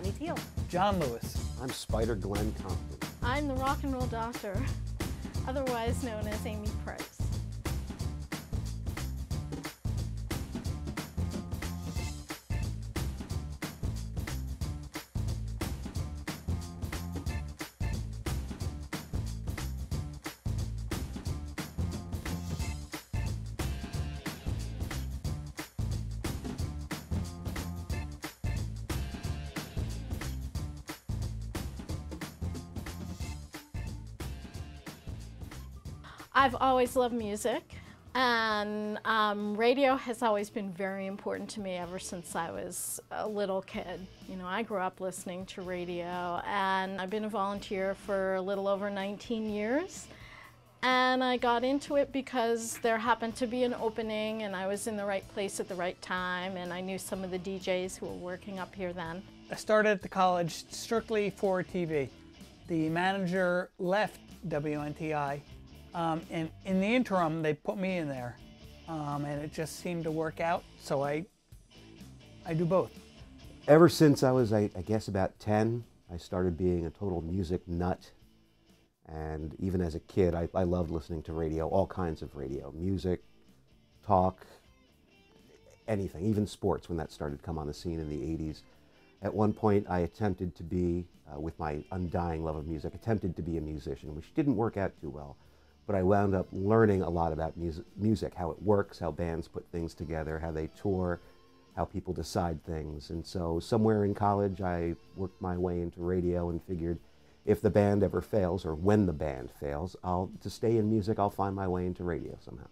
Tony Teal. John Lewis. I'm Spider Glenn Compton. I'm the rock and roll doctor, otherwise known as Amy Price. I've always loved music, and radio has always been very important to me ever since I was a little kid. You know, I grew up listening to radio, and I've been a volunteer for a little over 19 years. And I got into it because there happened to be an opening, and I was in the right place at the right time, and I knew some of the DJs who were working up here then. I started at the college strictly for TV. The manager left WNTI. And in the interim, they put me in there, and it just seemed to work out, so I do both. Ever since I was, I guess, about 10, I started being a total music nut. And even as a kid, I loved listening to radio, all kinds of radio, music, talk, anything, even sports when that started to come on the scene in the 80s. At one point, I attempted to be, with my undying love of music, attempted to be a musician, which didn't work out too well. But I wound up learning a lot about music, how it works, how bands put things together, how they tour, how people decide things. And so somewhere in college, I worked my way into radio and figured if the band ever fails, or when the band fails, to stay in music, I'll find my way into radio somehow.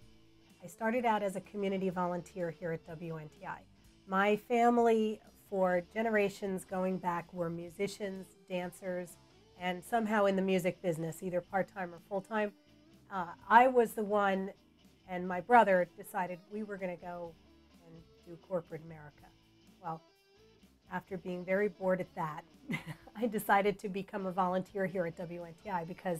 I started out as a community volunteer here at WNTI. My family, for generations going back, were musicians, dancers, and somehow in the music business, either part-time or full-time. I was the one, and my brother decided we were going to go and do corporate America. Well, after being very bored at that, I decided to become a volunteer here at WNTI because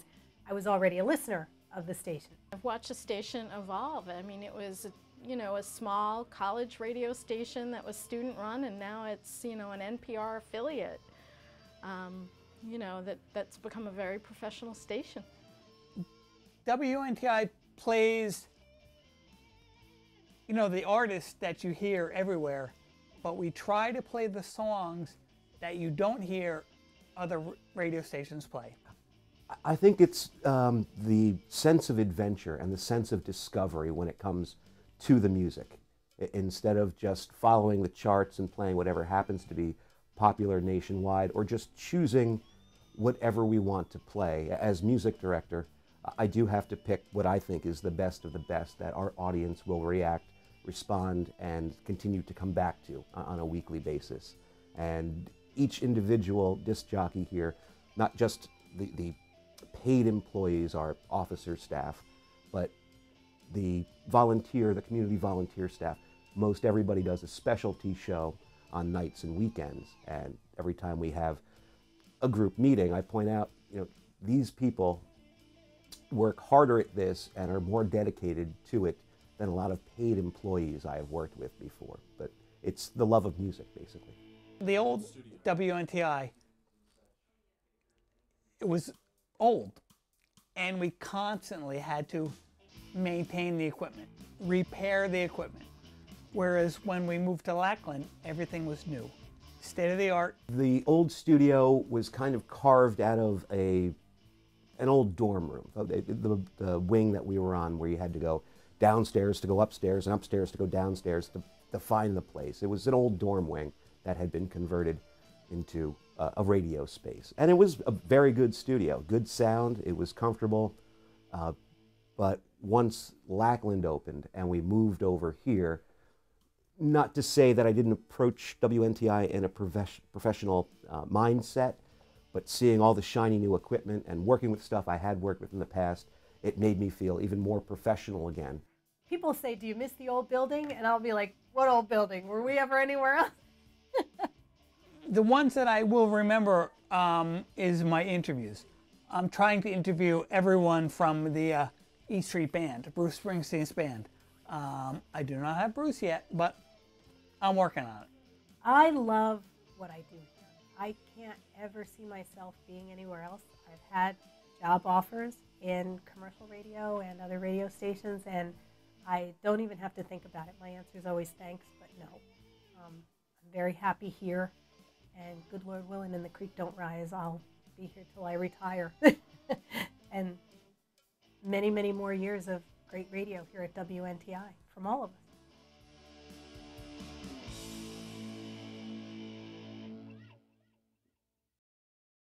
I was already a listener of the station. I've watched the station evolve. I mean, it was, you know, a small college radio station that was student run, and now it's, you know, an NPR affiliate. You know, that's become a very professional station. WNTI plays, you know, the artists that you hear everywhere, but we try to play the songs that you don't hear other radio stations play. I think it's the sense of adventure and the sense of discovery when it comes to the music. Instead of just following the charts and playing whatever happens to be popular nationwide, or just choosing whatever we want to play. As music director, I do have to pick what I think is the best of the best that our audience will react, respond, and continue to come back to on a weekly basis. And each individual disc jockey here, not just the paid employees, our officer staff, but the community volunteer staff. Most everybody does a specialty show on nights and weekends. And every time we have a group meeting, I point out, you know, these people work harder at this and are more dedicated to it than a lot of paid employees I have worked with before. But it's the love of music, basically. The old WNTI, it was old, and we constantly had to maintain the equipment, repair the equipment. Whereas when we moved to Lackland, everything was new, state of the art. The old studio was kind of carved out of an old dorm room, the wing that we were on, where you had to go downstairs to go upstairs and upstairs to go downstairs to find the place. It was an old dorm wing that had been converted into a radio space. And it was a very good studio, good sound, it was comfortable. But once Lackland opened and we moved over here, not to say that I didn't approach WNTI in a professional mindset, but seeing all the shiny new equipment and working with stuff I had worked with in the past, it made me feel even more professional again. People say, do you miss the old building? And I'll be like, what old building? Were we ever anywhere else? The ones that I will remember is my interviews. I'm trying to interview everyone from the E Street Band, Bruce Springsteen's band. I do not have Bruce yet, but I'm working on it. I love what I do here. I can't ever see myself being anywhere else. I've had job offers in commercial radio and other radio stations, and I don't even have to think about it. My answer is always thanks, but no. I'm very happy here, and good Lord willing, and the creek don't rise, I'll be here till I retire. And many, many more years of great radio here at WNTI from all of us.